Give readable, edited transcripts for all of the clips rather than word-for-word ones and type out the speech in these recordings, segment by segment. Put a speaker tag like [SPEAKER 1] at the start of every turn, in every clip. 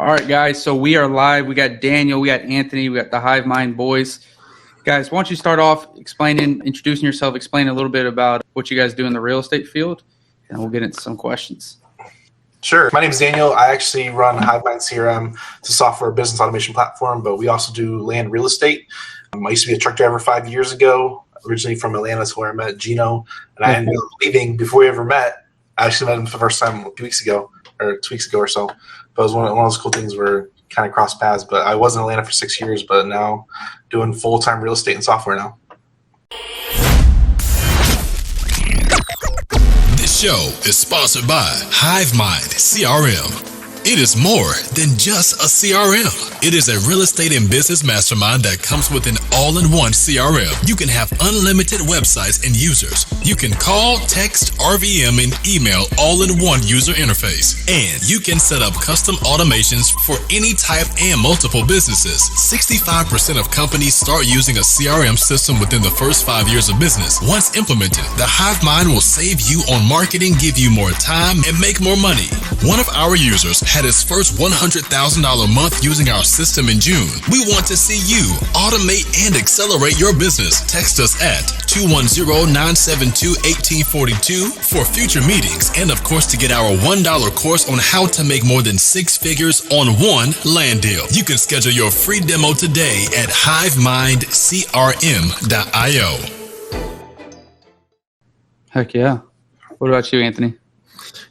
[SPEAKER 1] All right, guys. So we are live. We got Daniel, we got Anthony, we got the Hivemind boys. Guys, why don't you start off introducing yourself, explain a little bit about what you guys do in the real estate field, and we'll get into some questions.
[SPEAKER 2] Sure. My name is Daniel. I actually run Hivemind CRM. It's a software business automation platform, but we also do land real estate. I used to be a truck driver 5 years ago, originally from Atlanta. That's where I met Gino. And I ended up leaving before we ever met. I actually met him for the first time a few weeks ago, or 2 weeks ago or so. But it was one of those cool things where kind of crossed paths. But I was in Atlanta for 6 years, but now doing full-time real estate and software now.
[SPEAKER 3] This show is sponsored by Hivemind CRM. It is more than just a CRM. It is a real estate and business mastermind that comes with an all-in-one CRM. You can have unlimited websites and users. You can call, text, RVM, and email all in one user interface. And you can set up custom automations for any type and multiple businesses. 65% of companies start using a CRM system within the first 5 years of business. Once implemented, the Hivemind will save you on marketing, give you more time, and make more money. One of our users had his first $100,000 month using our system in June. We want to see you automate and accelerate your business. Text us at 210-972-1842 for future meetings, and of course to get our $1 course on how to make more than 6 figures on one land deal. You can schedule your free demo today at hivemindcrm.io.
[SPEAKER 1] Heck yeah. What about you, Anthony?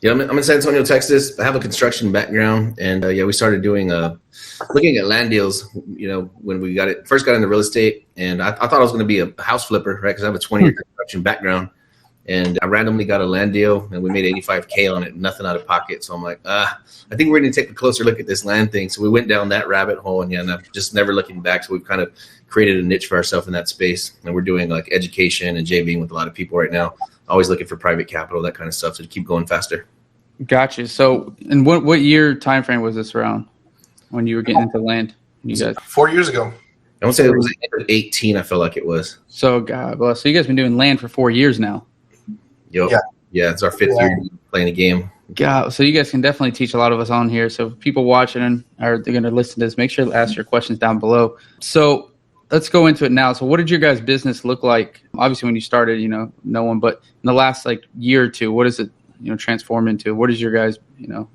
[SPEAKER 4] Yeah, I'm in San Antonio, Texas. I have a construction background, and we started doing looking at land deals. When we first got into real estate, and I thought I was going to be a house flipper, right? Because I have a 20-year construction background, and I randomly got a land deal, and we made $85K on it, nothing out of pocket. So I'm like, I think we're going to take a closer look at this land thing. So we went down that rabbit hole, and I'm just never looking back. So we've kind of created a niche for ourselves in that space, and we're doing like education and JVing with a lot of people right now. Always looking for private capital, that kind of stuff, so to keep going faster.
[SPEAKER 1] Gotcha. So, and what year time frame was this around when you were getting into land? You guys
[SPEAKER 2] 4 years ago.
[SPEAKER 4] I won't say it was 18. I feel like it was.
[SPEAKER 1] So, God bless. So you guys been doing land for 4 years now.
[SPEAKER 4] Yep. Yeah. It's our 5th year playing the game.
[SPEAKER 1] God, so you guys can definitely teach a lot of us on here. So if people watching and are going to listen to this, make sure to ask your questions down below. So let's go into it now. So what did your guys' business look like? Obviously, when you started, no one, but in the last year or two, what does it, transform into? What is your guys',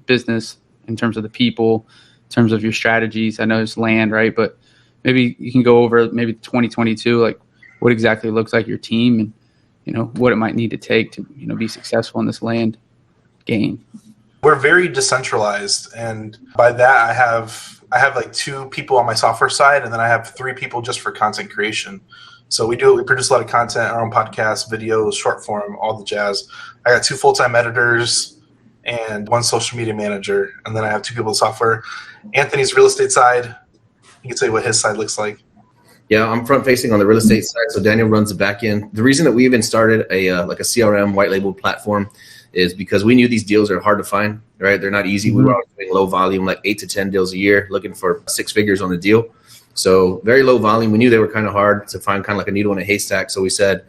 [SPEAKER 1] business in terms of the people, in terms of your strategies? I know it's land, right? But maybe you can go over maybe 2022, what exactly looks like your team and, what it might need to take to, be successful in this land game.
[SPEAKER 2] We're very decentralized, and by that I have 2 people on my software side, and then I have 3 people just for content creation. So we produce a lot of content, our own podcasts, videos, short form, all the jazz. I got 2 full-time editors and 1 social media manager, and then I have 2 people in software. Anthony's real estate side, he can tell you what his side looks like.
[SPEAKER 4] Yeah, I'm front facing on the real estate side, so Daniel runs the back end. The reason that we even started a CRM white label platform is because we knew these deals are hard to find, right? They're not easy. We were always doing low volume, 8 to 10 deals a year, looking for 6 figures on a deal. So very low volume. We knew they were kind of hard to find, kind of like a needle in a haystack. So we said,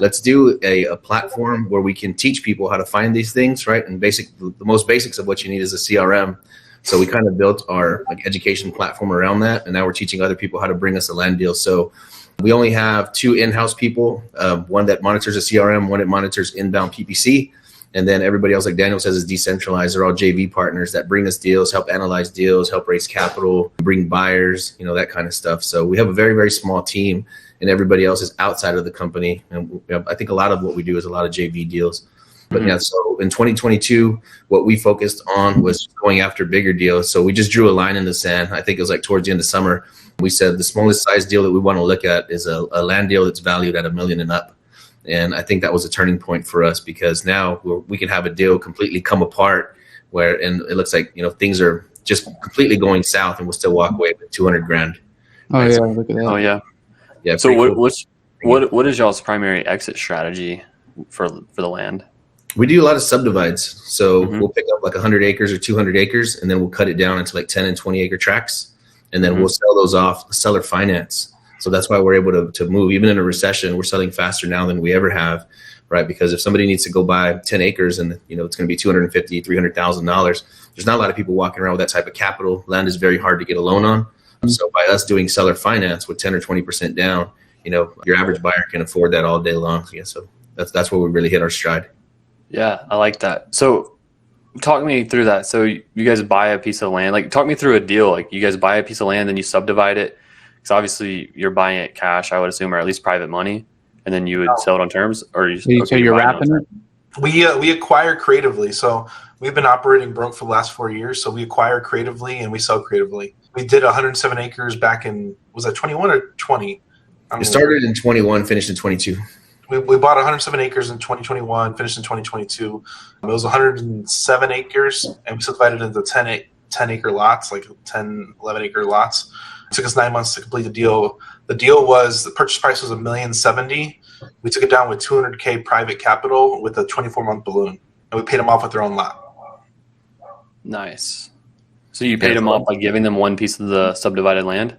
[SPEAKER 4] let's do a platform where we can teach people how to find these things, right? And the most basics of what you need is a CRM. So we kind of built our education platform around that, and now we're teaching other people how to bring us a land deal. So we only have 2 in-house people, one that monitors a CRM, one that monitors inbound PPC, and then everybody else, like Daniel says, is decentralized. They're all JV partners that bring us deals, help analyze deals, help raise capital, bring buyers, that kind of stuff. So we have a very, very small team, and everybody else is outside of the company. And I think a lot of what we do is a lot of JV deals. But so in 2022, what we focused on was going after bigger deals. So we just drew a line in the sand. I think it was towards the end of summer. We said the smallest size deal that we want to look at is a land deal that's valued at $1 million and up. And I think that was a turning point for us, because now we can have a deal completely come apart and it looks like, things are just completely going south, and we'll still walk away with $200,000.
[SPEAKER 1] Oh, right? Yeah. Look at that.
[SPEAKER 5] Oh, yeah.
[SPEAKER 4] Yeah.
[SPEAKER 5] So what is y'all's primary exit strategy for the land?
[SPEAKER 4] We do a lot of subdivides. So we'll pick up 100 acres or 200 acres, and then we'll cut it down into 10 and 20 acre tracts. And then we'll sell those off seller finance. So that's why we're able to move. Even in a recession, we're selling faster now than we ever have, right? Because if somebody needs to go buy 10 acres and, it's going to be $250,000, $300,000, there's not a lot of people walking around with that type of capital. Land is very hard to get a loan on. So by us doing seller finance with 10 or 20% down, your average buyer can afford that all day long. Yeah, so that's where we really hit our stride.
[SPEAKER 5] Yeah, I like that. So talk me through that. So you guys buy a piece of land, like talk me through a deal. Like you guys buy a piece of land, then you subdivide it. Because obviously you're buying it cash, I would assume, or at least private money, and then you would sell it on terms, or
[SPEAKER 1] so you're wrapping it.
[SPEAKER 2] We acquire creatively. So we've been operating broke for the last 4 years. So we acquire creatively and we sell creatively. We did 107 acres back in, was that 21 or 20?
[SPEAKER 4] It started in 21, finished in 22.
[SPEAKER 2] We bought 107 acres in 2021, finished in 2022. It was 107 acres, and we subdivided into 10 acre lots, like 10, 11 acre lots. It took us 9 months to complete the deal. The deal was, the purchase price was $1,070,000. We took it down with $200K private capital with a 24-month balloon, and we paid them off with their own lot.
[SPEAKER 5] Nice. So you paid them off by giving them one piece of the subdivided land?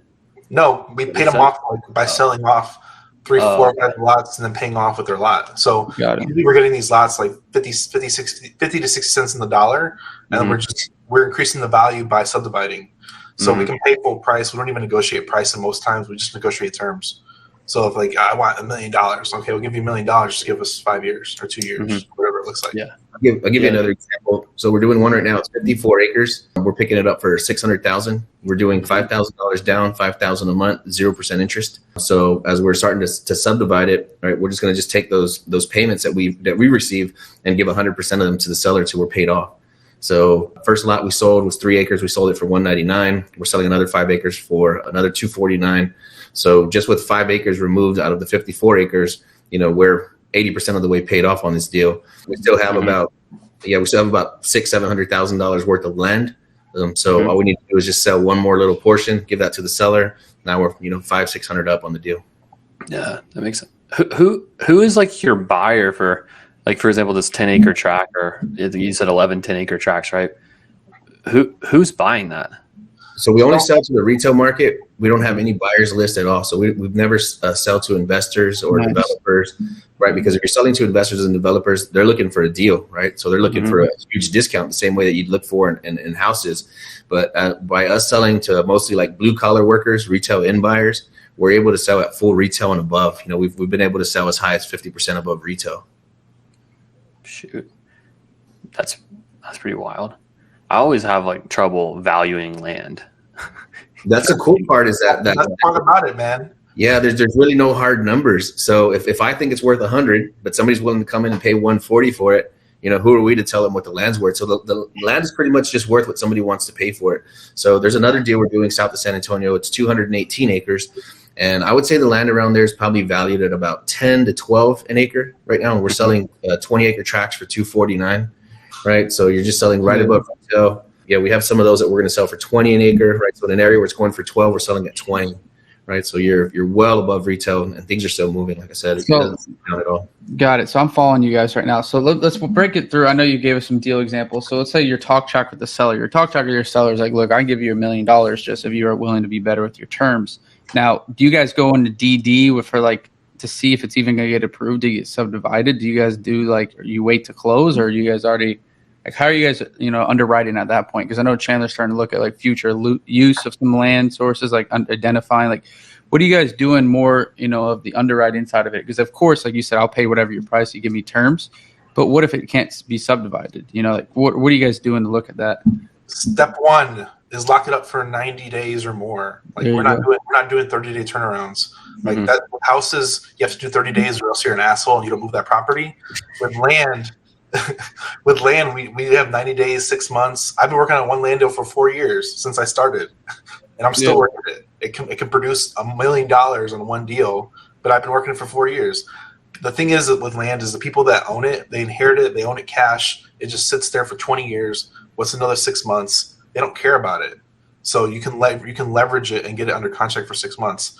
[SPEAKER 5] No,
[SPEAKER 2] we paid them off by selling off 3, 4, 5 lots and then paying off with their lot. So usually we're getting these lots like 50 to 60 cents in the dollar, and then we're increasing the value by subdividing. So we can pay full price. We don't even negotiate price, and most times we just negotiate terms. So if like I want $1 million, okay, we'll give you $1 million. Just give us 5 years or 2 years, whatever it looks like.
[SPEAKER 4] Yeah, I'll give you another example. So we're doing one right now. It's 54 acres. We're picking it up for $600,000. We're doing $5,000 down, $5,000 a month, 0% interest. So as we're starting to subdivide it, right, we're just going to just take those payments that we receive and give 100% of them to the seller till we're paid off. So first lot we sold was 3 acres. We sold it for $199. We're selling another 5 acres for another $249. So just with 5 acres removed out of the 54 acres, we're 80% of the way paid off on this deal. We still have about $600,000-$700,000 worth of land. So all we need to do is just sell one more little portion, give that to the seller. Now we're $500-$600 up on the deal.
[SPEAKER 5] Yeah, that makes sense. Who is like your buyer for, like, for example, this 10 acre tract, or you said 11 10 acre tracts, right? Who's buying that?
[SPEAKER 4] So we only sell to the retail market. We don't have any buyers list at all. So we've never sell to investors or developers, right? Because if you're selling to investors and developers, they're looking for a deal, right? So they're looking for a huge discount, the same way that you'd look for in houses. But by us selling to mostly like blue collar workers, retail end buyers, we're able to sell at full retail and above. We've been able to sell as high as 50% above retail.
[SPEAKER 5] Shoot, that's pretty wild. I always have like trouble valuing land.
[SPEAKER 4] That's the cool part, is that
[SPEAKER 2] let's talk about it, man.
[SPEAKER 4] Yeah, there's really no hard numbers. So if I think it's worth 100, but somebody's willing to come in and pay 140 for it, who are we to tell them what the land's worth? So the land is pretty much just worth what somebody wants to pay for it. So there's another deal we're doing south of San Antonio. It's 218 acres. And I would say the land around there is probably valued at about 10 to 12 an acre right now. And we're selling 20 acre tracts for $249, right? So you're just selling right above retail. Yeah, we have some of those that we're going to sell for 20 an acre, right? So in an area where it's going for 12, we're selling at 20, right? So you're well above retail, and things are still moving. Like I said, it doesn't count at all.
[SPEAKER 1] Got it. So I'm following you guys right now. So let's break it through. I know you gave us some deal examples. So let's say your talk track with the seller. Your talk track with your seller is like, look, I can give you $1 million just if you are willing to be better with your terms. Now, do you guys go into DD with her, like, to see if it's even going to get approved to get subdivided? Do you guys do, like, you wait to close, or are you guys already, like, how are you guys, underwriting at that point? Because I know Chandler's starting to look at, like, future use of some land sources, like identifying, like, what are you guys doing more, of the underwriting side of it? Because, of course, like you said, I'll pay whatever your price, you give me terms. But what if it can't be subdivided? What are you guys doing to look at that?
[SPEAKER 2] Step one is lock it up for 90 days or more. Like, we're not doing 30-day turnarounds. Like that with houses, you have to do 30 days or else you're an asshole and you don't move that property. With land, we have 90 days, 6 months. I've been working on one land deal for 4 years since I started, and I'm still working it. It can produce $1 million on one deal, but I've been working it for 4 years. The thing is that with land is the people that own it, they inherit it, they own it cash. It just sits there for 20 years. What's another 6 months? They don't care about it. So you can leverage it and get it under contract for 6 months.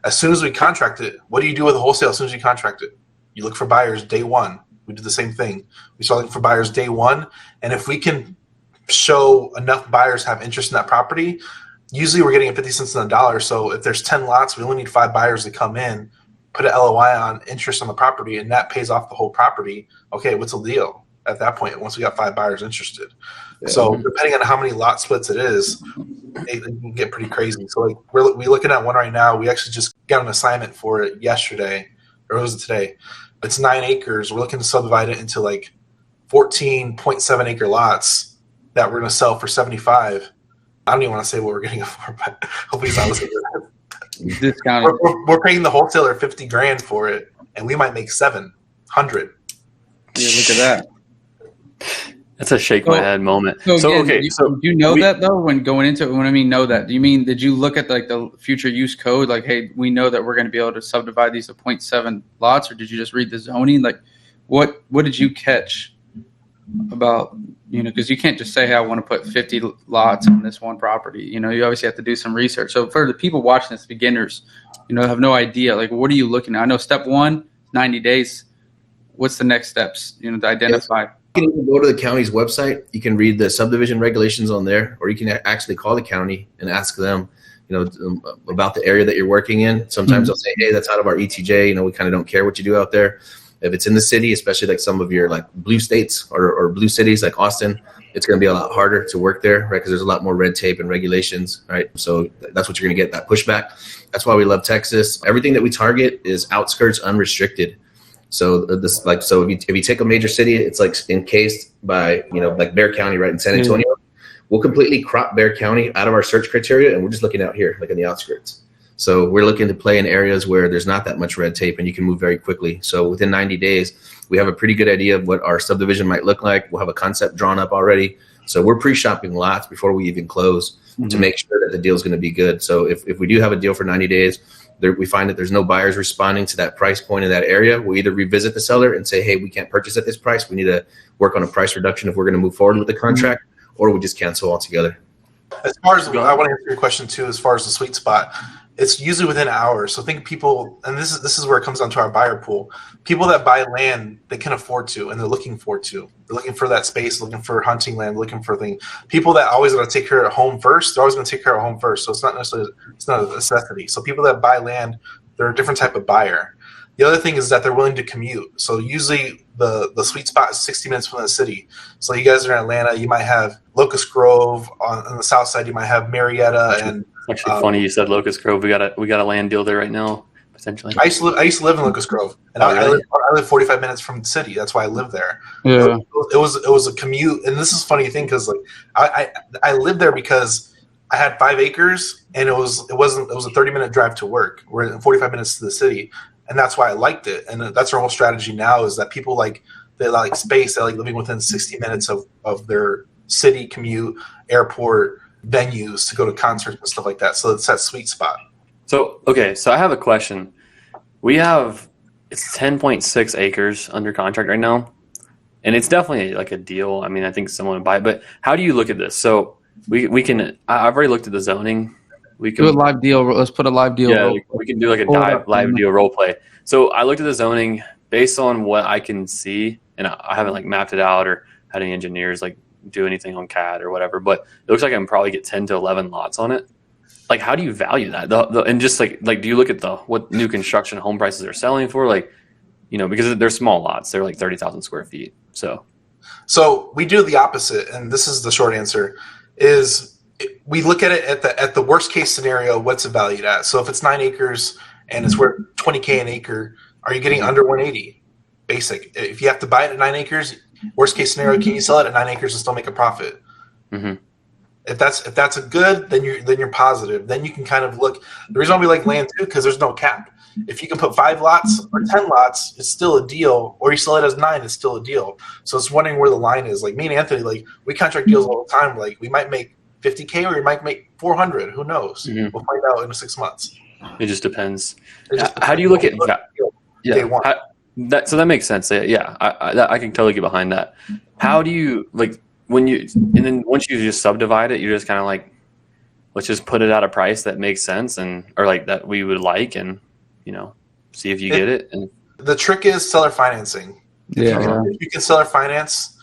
[SPEAKER 2] As soon as we contract it, what do you do with a wholesale as soon as you contract it? You look for buyers day one. We do the same thing. We start looking for buyers day one. And if we can show enough buyers have interest in that property, usually we're getting 50 cents on the dollar. So if there's 10 lots, we only need 5 buyers to come in. put an LOI on interest on the property, and that pays off the whole property. Okay, what's the deal at that point? Once we got 5 buyers interested, so depending on how many lot splits it is, it can get pretty crazy. So like we're looking at one right now. We actually just got an assignment for it yesterday, or was it today? It's 9 acres. We're looking to subdivide it into like 14.7 acre lots that we're going to sell for 75. I don't even want to say what we're getting it for, but hopefully it's not listening to that.
[SPEAKER 1] Discounted.
[SPEAKER 2] We're paying the wholesaler $50,000 for it, and we might make 700.
[SPEAKER 1] Yeah, look at that.
[SPEAKER 5] That's a shake my head moment.
[SPEAKER 1] So again,
[SPEAKER 5] okay,
[SPEAKER 1] do you know that though when going into it? When I mean know that, do you mean did you look at like the future use code? Like, hey, we know that we're going to be able to subdivide these to 0.7 lots, or did you just read the zoning? Like, what did you catch about, because you can't just say, hey, I want to put 50 lots on this one property. You obviously have to do some research. So for the people watching this, beginners, have no idea. Like, what are you looking at? I know step 1, 90 days. What's the next steps, to identify?
[SPEAKER 4] Yes. You can go to the county's website. You can read the subdivision regulations on there, or you can actually call the county and ask them, about the area that you're working in. Sometimes they'll say, hey, that's out of our ETJ. We kind of don't care what you do out there. If it's in the city, especially like some of your like blue states or blue cities like Austin, it's going to be a lot harder to work there, right? Because there's a lot more red tape and regulations, right? So that's what you're going to get, that pushback. That's why we love Texas. Everything that we target is outskirts unrestricted. So if you take a major city, it's like encased by, like Bexar County, right, in San Antonio. We'll completely crop Bexar County out of our search criteria, and we're just looking out here, like in the outskirts. So we're looking to play in areas where there's not that much red tape and you can move very quickly. So within 90 days, we have a pretty good idea of what our subdivision might look like. We'll have a concept drawn up already. So we're pre-shopping lots before we even close to make sure that the deal is going to be good. So if we do have a deal for 90 days, we find that there's no buyers responding to that price point in that area, we'll either revisit the seller and say, hey, we can't purchase at this price. We need to work on a price reduction if we're going to move forward with the contract, or we just cancel altogether.
[SPEAKER 2] As far as I want to answer your question too, as far as the sweet spot, it's usually within hours. So think people, and this is where it comes down to our buyer pool. People that buy land, they can afford to, and they're looking for that space, looking for hunting land, looking for things. People that always want to take care of home first, they're always going to take care of home first. So it's not a necessity. So people that buy land, they're a different type of buyer. The other thing is that they're willing to commute. So usually the sweet spot is 60 minutes from the city. So you guys are in Atlanta, you might have Locust Grove on the south side. You might have Marietta and.
[SPEAKER 5] Actually, funny you said Locust Grove. We got a land deal there right now, potentially.
[SPEAKER 2] I used to live in Locust Grove, and I live 45 minutes from the city. That's why I live there.
[SPEAKER 1] Yeah.
[SPEAKER 2] It was a commute, and this is a funny thing because like I lived there because I had 5 acres, and it was a 30-minute drive to work. We're 45 minutes to the city, and that's why I liked it. And that's our whole strategy now is that people they like space. They like living within 60 minutes of their city commute, airport, venues to go to concerts and stuff like that. So it's that sweet spot.
[SPEAKER 5] So I have a question. It's 10.6 acres under contract right now, and it's definitely like a deal. I mean, I think someone would buy it, but how do you look at this? So we can, I've already looked at the zoning. We can
[SPEAKER 1] do a live deal. Let's put a live deal.
[SPEAKER 5] Yeah, we can do like a live deal role play. So I looked at the zoning based on what I can see, and I haven't like mapped it out or had any engineers like do anything on CAD or whatever, but it looks like I can probably get 10 to 11 lots on it. Like, how do you value that? And just like, do you look at what new construction home prices are selling for? Like, because they're small lots, they're like 30,000 square feet. So
[SPEAKER 2] we do the opposite. And this is the short answer is we look at it at the worst case scenario. What's it valued at? So if it's 9 acres and it's worth $20K an acre, are you getting under 180? Basic. If you have to buy it at 9 acres, worst case scenario, can you sell it at 9 acres and still make a profit?
[SPEAKER 5] Mm-hmm.
[SPEAKER 2] If that's a good, then you're positive. Then you can kind of look. The reason why we like land too, because there's no cap. If you can put 5 lots or 10 lots, it's still a deal. Or you sell it as 9, it's still a deal. So it's wondering where the line is. Like me and Anthony, like we contract deals all the time. Like we might make $50K or we might make 400. Who knows?
[SPEAKER 5] Mm-hmm.
[SPEAKER 2] We'll find out in 6 months.
[SPEAKER 5] It just depends. How do you look at
[SPEAKER 2] day one?
[SPEAKER 5] So that makes sense. Yeah, I can totally get behind that. How do you like once you just subdivide it, you're just kind of like, let's just put it at a price that makes sense or like that we would like, and see if you get it. And
[SPEAKER 2] the trick is seller financing. If you can seller finance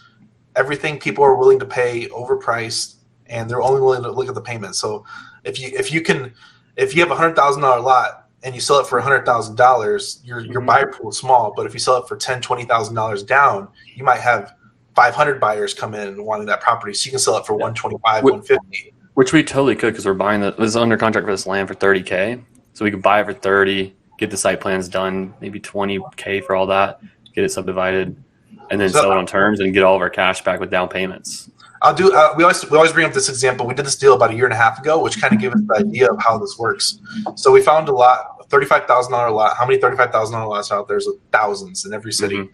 [SPEAKER 2] everything, people are willing to pay overpriced, and they're only willing to look at the payment. So if you have a $100,000 lot and you sell it for $100,000, your buyer pool is small. But if you sell it for $10,000-$20,000 down, you might have 500 buyers come in wanting that property, so you can sell it for 125, 150.
[SPEAKER 5] Which we totally could, because we're buying this is under contract for this land for $30K, so we could buy it for 30, get the site plans done, maybe $20K for all that, get it subdivided, and then sell it on terms and get all of our cash back with down payments.
[SPEAKER 2] I'll do. We always bring up this example. We did this deal about a year and a half ago, which kind of gave us the idea of how this works. So we found a lot, a $35,000 lot. How many $35,000 lots out there? There's thousands in every city.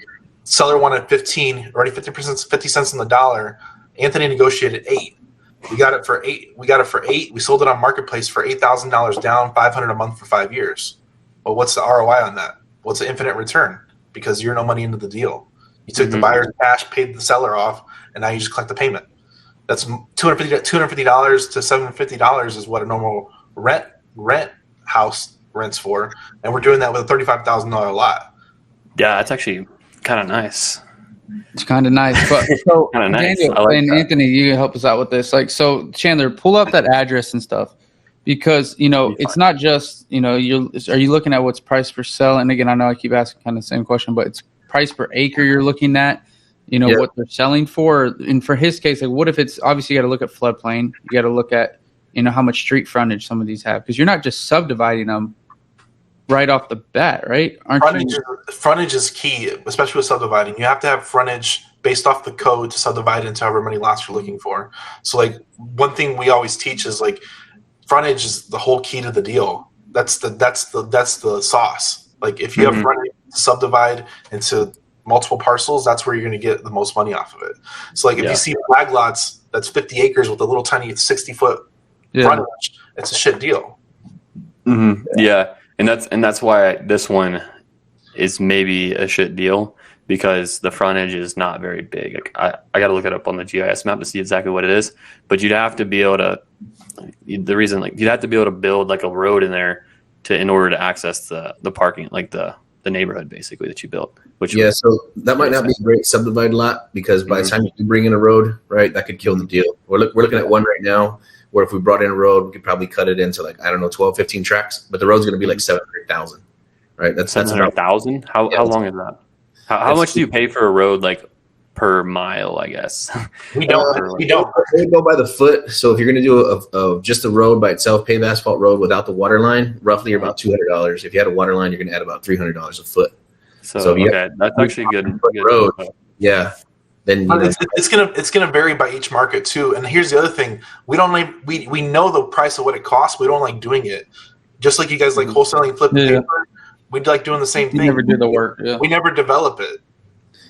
[SPEAKER 2] Seller wanted 15, already 50 cents on the dollar. Anthony negotiated 8. We got it for 8. We sold it on Marketplace for $8,000 down, $500 a month for 5 years. Well, what's the ROI on that? What's the infinite return? Because you're no money into the deal. You took the buyer's cash, paid the seller off, and now you just collect the payment. That's $250 to $750 is what a normal rent house rents for, and we're doing that with a $35,000 lot.
[SPEAKER 5] Yeah, that's actually kind of nice.
[SPEAKER 1] It's kind of nice, but so
[SPEAKER 5] nice.
[SPEAKER 1] Daniel
[SPEAKER 5] like
[SPEAKER 1] and
[SPEAKER 5] that.
[SPEAKER 1] Anthony, you can help us out with this. Like, so Chandler, pull up that address and stuff, because it's not just are you looking at what's priced for sale? And again, I know I keep asking kind of the same question, but it's price per acre you're looking at. What they're selling for. And for his case, like, what if it's obviously you got to look at floodplain, you got to look at how much street frontage some of these have, because you're not just subdividing them right off the bat, right?
[SPEAKER 2] Frontage is key, especially with subdividing. You have to have frontage based off the code to subdivide into however many lots you're looking for. So, like, one thing we always teach is, like, frontage is the whole key to the deal. That's the sauce. Like, if you have frontage to subdivide into multiple parcels, that's where you're going to get the most money off of it. So, like, if you see flag lots that's 50 acres with a little tiny 60-foot frontage, it's a shit deal.
[SPEAKER 5] Yeah. And that's why this one is maybe a shit deal, because the frontage is not very big. Like, I got to look it up on the GIS map to see exactly what it is, but you'd have to be able to you'd have to be able to build like a road in there in order to access the parking, like the neighborhood basically that you built.
[SPEAKER 4] So that might not be a great subdivided lot, because by the time you bring in a road, right, that could kill the deal. We're looking at one right now where if we brought in a road, we could probably cut it into, like, I don't know, 12, 15 tracks, but the road's going to be like 700,000, right? That's
[SPEAKER 5] 700,000. How long is that? How much do you pay for a road, like, per mile, I guess?
[SPEAKER 2] We don't.
[SPEAKER 4] We go by the foot. So if you're going to do just a road by itself, paved asphalt road without the water line, roughly about $200. If you had a water line, you're going to add about $300 a foot.
[SPEAKER 5] So okay, that's actually a good
[SPEAKER 4] road. Yeah. Then
[SPEAKER 2] it's gonna vary by each market too. And here's the other thing: we know the price of what it costs. We don't like doing it. Just like you guys like wholesaling, flipping paper, we like doing the same thing.
[SPEAKER 1] Never do the work. Yeah.
[SPEAKER 2] We never develop it.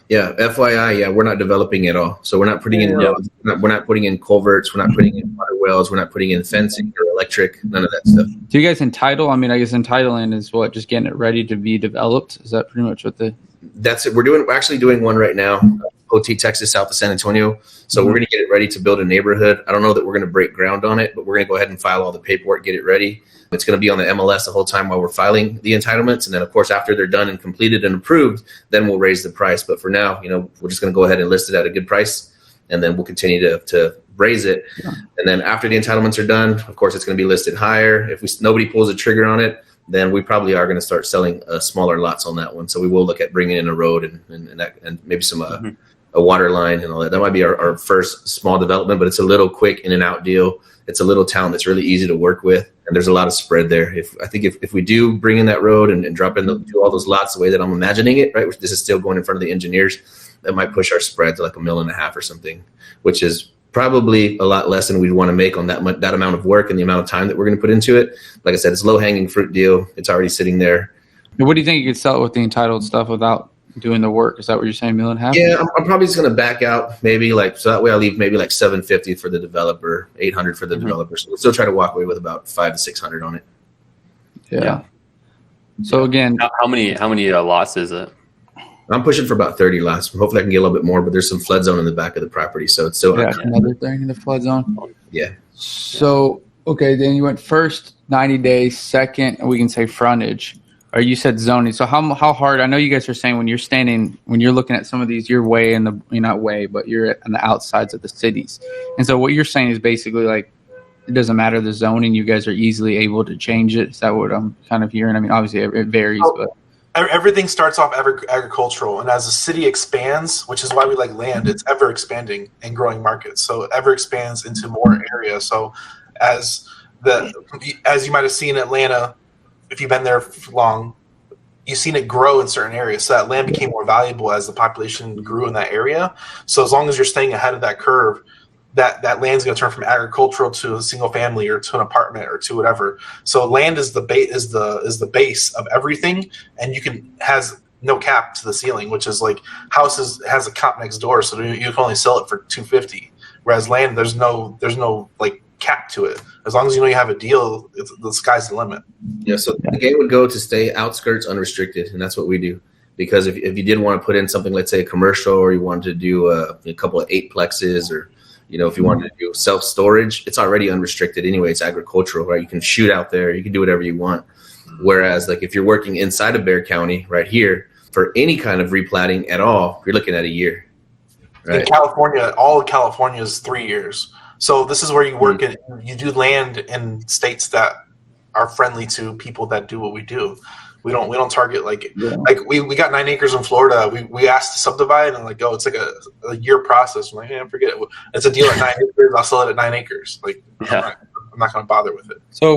[SPEAKER 4] Yeah, FYI, we're not developing at all. So we're not putting in roads, we're not putting in culverts, we're not putting in water wells, we're not putting in fencing or electric, none of that stuff.
[SPEAKER 1] Do you guys entitle? I mean, I guess entitling is what, just getting it ready to be developed? Is that pretty much what
[SPEAKER 4] That's it. We're actually doing one right now, OT, Texas, south of San Antonio. So we're going to get it ready to build a neighborhood. I don't know that we're going to break ground on it, but we're going to go ahead and file all the paperwork, get it ready. It's going to be on the MLS the whole time while we're filing the entitlements. And then, of course, after they're done and completed and approved, then we'll raise the price. But for now, we're just going to go ahead and list it at a good price, and then we'll continue to raise it. Yeah. And then after the entitlements are done, of course, it's going to be listed higher. If nobody pulls a trigger on it, then we probably are going to start selling smaller lots on that one. So we will look at bringing in a road and maybe some a water line and all that. That might be our first small development, but it's a little quick in and out deal. It's a little town that's really easy to work with, and there's a lot of spread there. If we do bring in that road and drop in do all those lots the way that I'm imagining it, right? This is still going in front of the engineers. That might push our spread to like $1.5 million or something, which is probably a lot less than we'd want to make on that amount of work and the amount of time that we're going to put into it. Like I said, it's low hanging fruit deal. It's already sitting there.
[SPEAKER 1] What do you think you could sell it with the entitled stuff without doing the work? Is that what you're saying, $1.5 million?
[SPEAKER 4] Yeah, I'm probably just going to back out maybe so that way I'll leave maybe like $750 for the developer, $800 for the developer. So we'll still try to walk away with about $500 to $600 on it.
[SPEAKER 1] Yeah. So again,
[SPEAKER 5] how many lots is it?
[SPEAKER 4] I'm pushing for about 30 lots. Hopefully I can get a little bit more, but there's some flood zone in the back of the property. So it's still
[SPEAKER 1] another thing in the flood zone.
[SPEAKER 4] Yeah.
[SPEAKER 1] So, okay, then you went first 90 days, second, we can say frontage, or you said zoning. So how hard, I know you guys are saying when you're looking at some of these, you're way you're not way, but you're on the outsides of the cities. And so what you're saying is basically like it doesn't matter the zoning. You guys are easily able to change it. Is that what I'm kind of hearing? I mean, obviously it varies, but
[SPEAKER 2] everything starts off agricultural, and as the city expands, which is why we like land, it's ever expanding and growing markets. So it ever expands into more areas. So as you might have seen Atlanta, if you've been there long, you've seen it grow in certain areas. So that land became more valuable as the population grew in that area. So as long as you're staying ahead of that curve, that land's going to turn from agricultural to a single family or to an apartment or to whatever. So land is the base of everything, and has no cap to the ceiling, which is like houses has a cap next door, so you can only sell it for $250. Whereas land, there's no like cap to it. As long as you know you have a deal, the sky's the limit.
[SPEAKER 4] Yeah. So the game would go to stay outskirts unrestricted, and that's what we do. Because if you did want to put in something, let's say a commercial, or you wanted to do a couple of 8-plexes, or if you wanted to do self-storage, it's already unrestricted anyway. It's agricultural, right? You can shoot out there. You can do whatever you want. Whereas, like, if you're working inside of Bexar County right here, for any kind of replatting at all, you're looking at a year. Right?
[SPEAKER 2] In California, all of California is 3 years. So this is where you work you do land in states that are friendly to people that do what we do. We don't target like we got 9 acres in Florida. We asked to subdivide, and like, it's like a year process. I'm like, forget it. It's a deal at 9 acres. I'll sell it at 9 acres. Like, I'm not going to bother with it.
[SPEAKER 1] So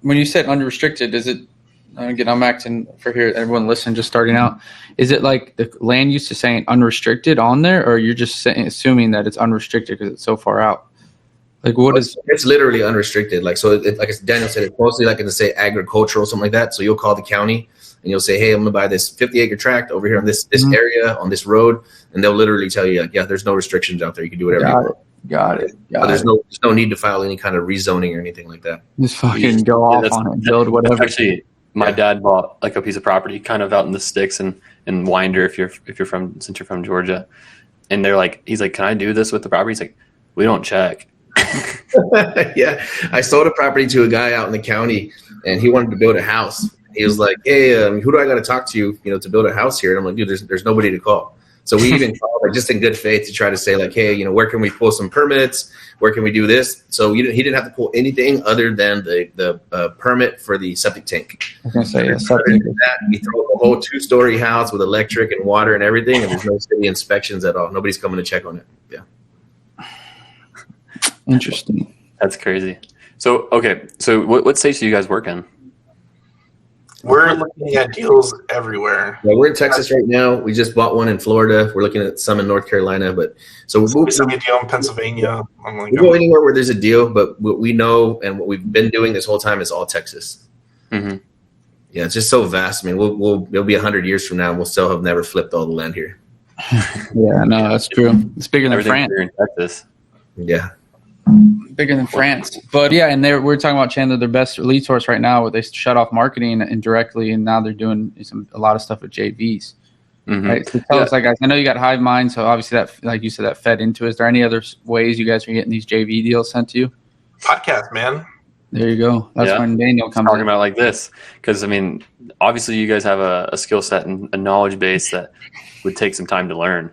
[SPEAKER 1] when you said unrestricted, is it, again, I'm acting for here, everyone listening, just starting out, is it like the land use is saying unrestricted on there, or you're just assuming that it's unrestricted because it's so far out? Like, what is? It's
[SPEAKER 4] literally unrestricted. Like, so like Daniel said, it's mostly like, to say agricultural, something like that. So you'll call the county and you'll say, hey, I'm going to buy this 50-acre tract over here on this area on this road. And they'll literally tell you, like, yeah, there's no restrictions out there. You can do whatever you want.
[SPEAKER 1] Got it.
[SPEAKER 4] But there's no need to file any kind of rezoning or anything like that.
[SPEAKER 1] Just fucking go off on it, build whatever.
[SPEAKER 5] Actually, my dad bought like a piece of property kind of out in the sticks in Winder, since you're from Georgia. And he's like, can I do this with the property? He's like, we don't check.
[SPEAKER 4] Yeah, I sold a property to a guy out in the county, and he wanted to build a house. He was like, hey, who do I got to talk to, to build a house here? And I'm like, dude, there's nobody to call. So we even called, like, just in good faith, to try to say, like, hey, where can we pull some permits? Where can we do this? So he didn't have to pull anything other than the permit for the septic tank.
[SPEAKER 1] I was going to say,
[SPEAKER 4] we throw a whole 2-story house with electric and water and everything, and there's no city inspections at all. Nobody's coming to check on it. Yeah.
[SPEAKER 1] Interesting.
[SPEAKER 5] That's crazy. So, okay. So what states do you guys work in?
[SPEAKER 2] We're looking at deals everywhere.
[SPEAKER 4] Yeah, we're in Texas right now. We just bought one in Florida. We're looking at some in North Carolina, but we'll
[SPEAKER 2] a deal in Pennsylvania.
[SPEAKER 4] We'll go anywhere where there's a deal, but what we know and what we've been doing this whole time is all Texas.
[SPEAKER 5] Mm-hmm.
[SPEAKER 4] Yeah, it's just so vast. I mean, it'll be 100 years from now, and we'll still have never flipped all the land here.
[SPEAKER 1] Yeah, no, that's true. It's bigger than France.
[SPEAKER 5] Bigger in Texas.
[SPEAKER 4] Yeah.
[SPEAKER 1] Bigger than France. But yeah, and we're talking about Chandler, their best lead source right now, where they shut off marketing indirectly, and now they're doing a lot of stuff with JVs.
[SPEAKER 5] Mm-hmm.
[SPEAKER 1] Right? So tell us, like, guys, I know you got Hivemind, so obviously that, like you said, that fed into it. Is there any other ways you guys are getting these JV deals sent to you?
[SPEAKER 2] Podcast, man.
[SPEAKER 1] There you go. That's when Daniel comes
[SPEAKER 5] talking about like this, because I mean, obviously you guys have a skill set and a knowledge base that would take some time to learn.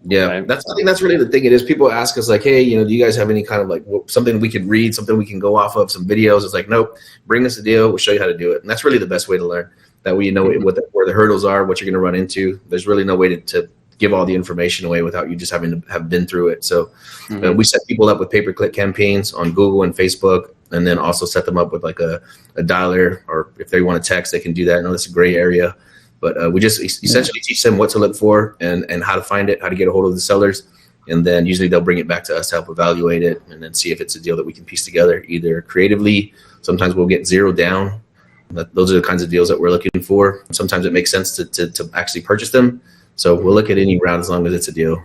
[SPEAKER 4] Yeah, right? I think that's really the thing. It is, people ask us like, hey, do you guys have any kind of like something we could read, something we can go off of, some videos? It's like, nope, bring us a deal. We'll show you how to do it. And that's really the best way to learn. That way you know where the hurdles are, what you're going to run into. There's really no way to give all the information away without you just having to have been through it. So we set people up with pay-per-click campaigns on Google and Facebook, and then also set them up with like a dialer, or if they want to text, they can do that. I know that's a gray area. But we just essentially teach them what to look for and how to find it, how to get a hold of the sellers. And then usually they'll bring it back to us to help evaluate it and then see if it's a deal that we can piece together, either creatively. Sometimes we'll get zero down. Those are the kinds of deals that we're looking for. Sometimes it makes sense to actually purchase them. So we'll look at any round as long as it's a deal.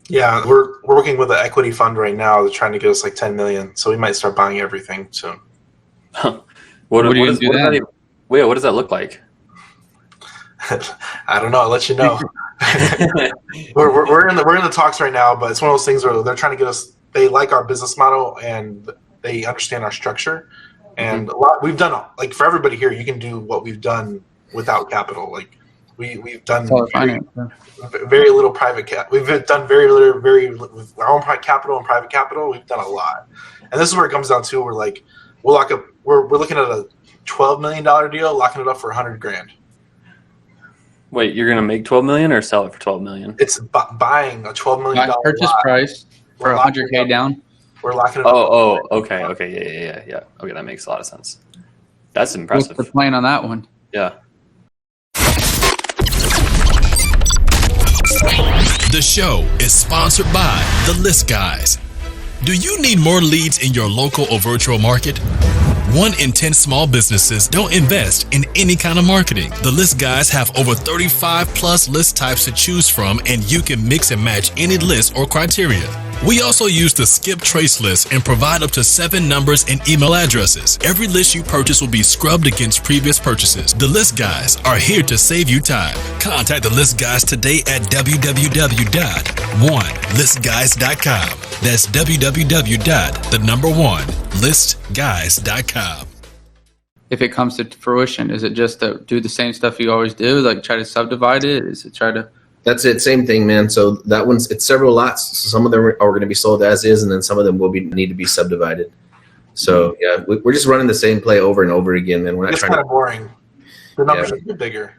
[SPEAKER 2] Yeah, we're working with an equity fund right now. They're trying to get us like $10 million. So we might start buying everything soon.
[SPEAKER 5] What does that look like?
[SPEAKER 2] I don't know. I'll let you know. we're in the talks right now, but it's one of those things where they're trying to get us. They like our business model and they understand our structure. And a lot we've done, like for everybody here, you can do what we've done without capital. Like We've done
[SPEAKER 1] Solid finance.
[SPEAKER 2] very little private cap. We've done very with our own capital and private capital. We've done a lot, and this is where it comes down to. We're like, we'll lock up. We're looking at a $12 million deal, locking it up for $100,000.
[SPEAKER 5] Wait, you're gonna make 12 million or sell it for 12 million?
[SPEAKER 2] It's buying a $12 million
[SPEAKER 1] Purchase
[SPEAKER 2] lot.
[SPEAKER 1] price for $100K down.
[SPEAKER 2] We're locking it up.
[SPEAKER 5] Okay, yeah. Okay, that makes a lot of sense. That's impressive.
[SPEAKER 1] What's the plan on that one?
[SPEAKER 5] Yeah.
[SPEAKER 3] The show is sponsored by The List Guys. Do you need more leads in your local or virtual market? 1 in 10 small businesses don't invest in any kind of marketing. The List Guys have over 35 plus list types to choose from, and you can mix and match any list or criteria. We also use the skip trace list and provide up to 7 numbers and email addresses. Every list you purchase will be scrubbed against previous purchases. The List Guys are here to save you time. Contact the List Guys today at www.1listguys.com. That's www.1listguys.com.
[SPEAKER 1] If it comes to fruition, is it just to do the same stuff you always do, like try to subdivide it? Is it try to...
[SPEAKER 4] That's it. Same thing, man. So that it's several lots. So some of them are going to be sold as is, and then some of them will need to be subdivided. So yeah, we're just running the same play over and over again, man. We're not
[SPEAKER 2] it's
[SPEAKER 4] trying
[SPEAKER 2] kind of boring. The numbers are bigger.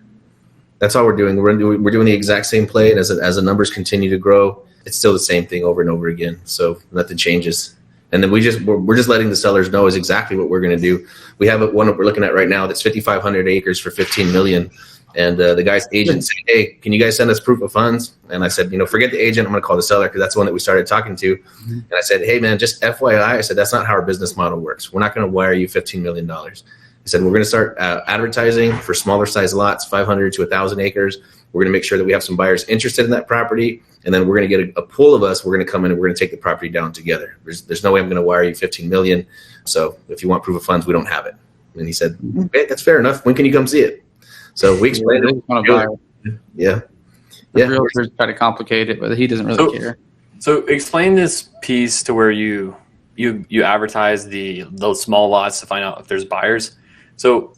[SPEAKER 4] That's all we're doing. We're doing the exact same play, and as the numbers continue to grow, it's still the same thing over and over again. So nothing changes. And then we're just letting the sellers know is exactly what we're going to do. We have one that we're looking at right now that's 5,500 acres for $15 million. And the guy's agent said, "Hey, can you guys send us proof of funds?" And I said, forget the agent. I'm going to call the seller because that's the one that we started talking to. Mm-hmm. And I said, "Hey, man, just FYI," I said, "that's not how our business model works. We're not going to wire you $15 million. I said, "We're going to start advertising for smaller size lots, 500 to 1,000 acres. We're going to make sure that we have some buyers interested in that property. And then we're going to get a pool of us. We're going to come in and we're going to take the property down together. There's no way I'm going to wire you $15 million. So if you want proof of funds, we don't have it." And he said, "Okay, that's fair enough. When can you come see it?" So we explained it. Yeah.
[SPEAKER 1] The realtors try to complicate it, but he doesn't really care.
[SPEAKER 5] So explain this piece to where you advertise those small lots to find out if there's buyers. So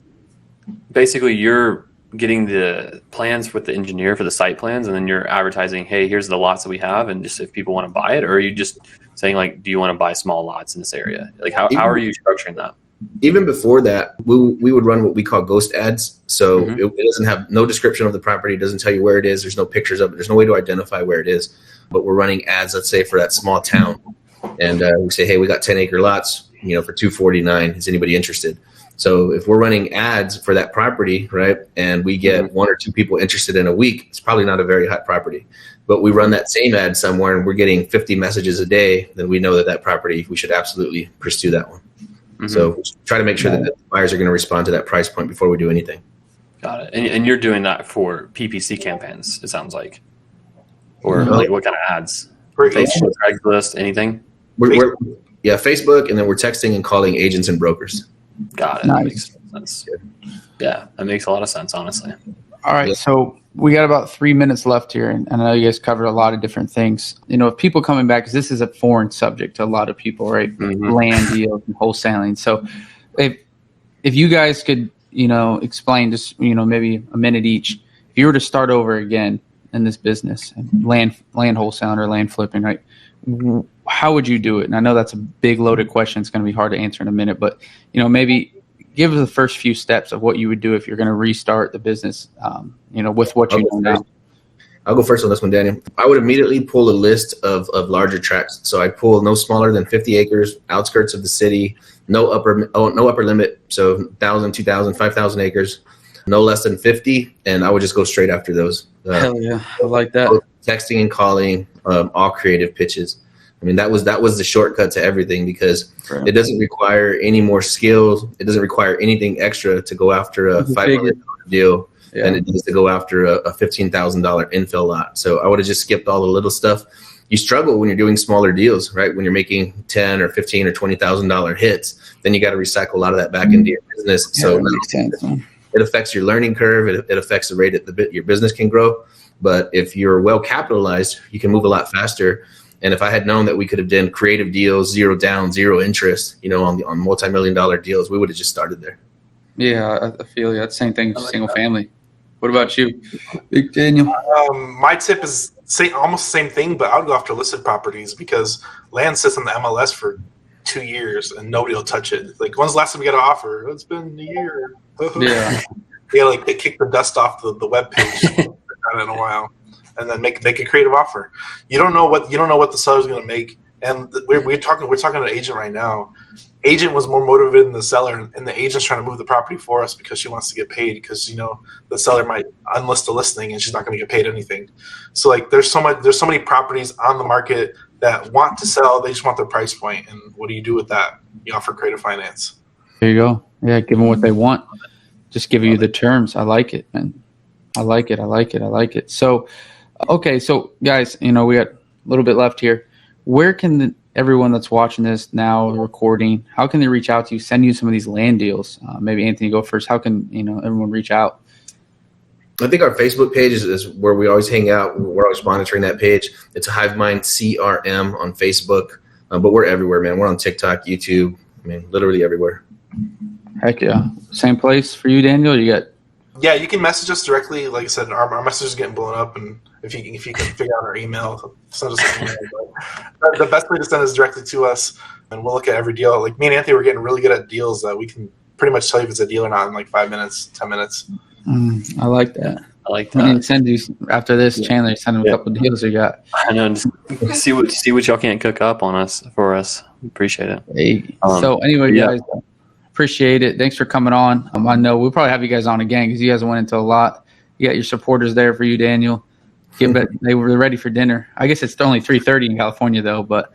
[SPEAKER 5] basically you're getting the plans with the engineer for the site plans, and then you're advertising, "Hey, here's the lots that we have, and just if people want to buy it," or are you just saying like, "Do you want to buy small lots in this area?" Like how are you structuring that?
[SPEAKER 4] Even before that, we would run what we call ghost ads. So it doesn't have no description of the property. It doesn't tell you where it is. There's no pictures of it. There's no way to identify where it is. But we're running ads, let's say, for that small town. And we say, "Hey, we got 10-acre lots, for $249. Is anybody interested?" So if we're running ads for that property, right, and we get 1 or 2 people interested in a week, it's probably not a very hot property. But we run that same ad somewhere and we're getting 50 messages a day, then we know that property, we should absolutely pursue that one. So try to make sure that the buyers are going to respond to that price point before we do anything.
[SPEAKER 5] Got it. And you're doing that for PPC campaigns, it sounds like. Or like what kind of ads? Facebook, Craigslist, anything?
[SPEAKER 4] We're Facebook, and then we're texting and calling agents and brokers.
[SPEAKER 5] Got it.
[SPEAKER 1] Nice.
[SPEAKER 5] That makes sense. Yeah, that makes a lot of sense, honestly.
[SPEAKER 1] All right, so we got about 3 minutes left here, and I know you guys covered a lot of different things. If people coming back, because this is a foreign subject to a lot of people, right? Land deals and wholesaling. So if you guys could, explain just, maybe a minute each, if you were to start over again in this business, land wholesaling or land flipping, right? How would you do it? And I know that's a big loaded question. It's going to be hard to answer in a minute, but, maybe give us the first few steps of what you would do if you're going to restart the business, with what you know now.
[SPEAKER 4] I'll go first on this one, Daniel. I would immediately pull a list of larger tracts. So I'd pull no smaller than 50 acres, outskirts of the city, no upper limit. So 1,000, 2,000, 5,000 acres, no less than 50. And I would just go straight after those.
[SPEAKER 1] Hell yeah. I like that.
[SPEAKER 4] Texting and calling, all creative pitches. I mean, that was the shortcut to everything because it doesn't require any more skills. It doesn't require anything extra to go after a $500 deal than it does to go after a $15,000 infill lot. So I would have just skipped all the little stuff. You struggle when you're doing smaller deals, right? When you're making $10,000 or $15,000 or $20,000 hits, then you got to recycle a lot of that back into your business. So it affects your learning curve. It affects the rate that your business can grow. But if you're well capitalized, you can move a lot faster. And if I had known that we could have done creative deals, 0 down, 0 interest, on multi-million-dollar deals, we would have just started there.
[SPEAKER 1] Yeah, I feel you. That's the same thing with single family. What about you, Big Daniel?
[SPEAKER 2] My tip is almost the same thing, but I would go after listed properties because land sits on the MLS for 2 years and nobody will touch it. Like, when's the last time we got an offer? It's been a year.
[SPEAKER 1] Yeah.
[SPEAKER 2] They kick the dust off the web page in a while, and then make a creative offer. You don't know what the seller's going to make, and we're talking to an agent right now. Agent was more motivated than the seller, and the agent's trying to move the property for us because she wants to get paid because the seller might unlist the listing and she's not going to get paid anything. So like there's so many properties on the market that want to sell, they just want their price point, and what do you do with that? You offer creative finance.
[SPEAKER 1] There you go. Yeah, give them what they want. Just give you the terms. I like it, man. I like it. So, okay, so guys, we got a little bit left here. Where can everyone that's watching this now, recording, how can they reach out to you, send you some of these land deals? Maybe Anthony, go first. How can everyone reach out?
[SPEAKER 4] I think our Facebook page is where we always hang out. We're always monitoring that page. It's Hivemind CRM on Facebook, but we're everywhere, man. We're on TikTok, YouTube. I mean, literally everywhere.
[SPEAKER 1] Heck yeah. Same place for you, Daniel?
[SPEAKER 2] Yeah, you can message us directly. Like I said, our message is getting blown up, and if you can figure out our email, send us an email. But the best way to send is directly to us, and we'll look at every deal. Like me and Anthony, we're getting really good at deals that we can pretty much tell you if it's a deal or not in like 5 minutes, 10 minutes.
[SPEAKER 1] I like that.
[SPEAKER 5] I
[SPEAKER 1] can send you after this, Chandler. Send him a couple of deals you got.
[SPEAKER 5] I know. Just see what y'all can't cook up on us for us. Appreciate it.
[SPEAKER 1] Hey. So anyway, guys, appreciate it. Thanks for coming on. I know we'll probably have you guys on again because you guys went into a lot. You got your supporters there for you, Daniel. They were ready for dinner. I guess it's only 3:30 in California though, but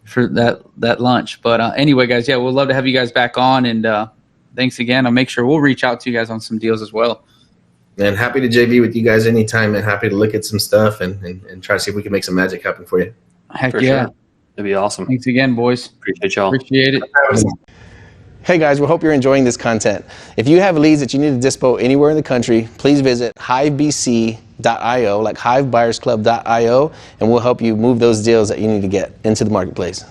[SPEAKER 1] for that lunch. But anyway, guys, yeah, we'd love to have you guys back on, and thanks again. I'll make sure we'll reach out to you guys on some deals as well.
[SPEAKER 4] And happy to JV with you guys anytime, and happy to look at some stuff and try to see if we can make some magic happen for you.
[SPEAKER 1] Heck for yeah.
[SPEAKER 5] Sure. It'd be awesome.
[SPEAKER 1] Thanks again, boys.
[SPEAKER 5] Appreciate y'all.
[SPEAKER 1] Appreciate it.
[SPEAKER 6] Hey guys, we hope you're enjoying this content. If you have leads that you need to dispo anywhere in the country, please visit hivebc.io, like hivebuyersclub.io, and we'll help you move those deals that you need to get into the marketplace.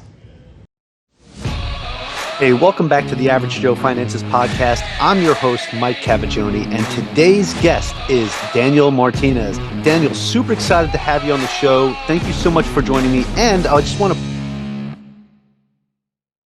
[SPEAKER 7] Hey, welcome back to the Average Joe Finances Podcast. I'm your host, Mike Cavaggione, and today's guest is Daniel Martinez. Daniel, super excited to have you on the show. Thank you so much for joining me. And I just want to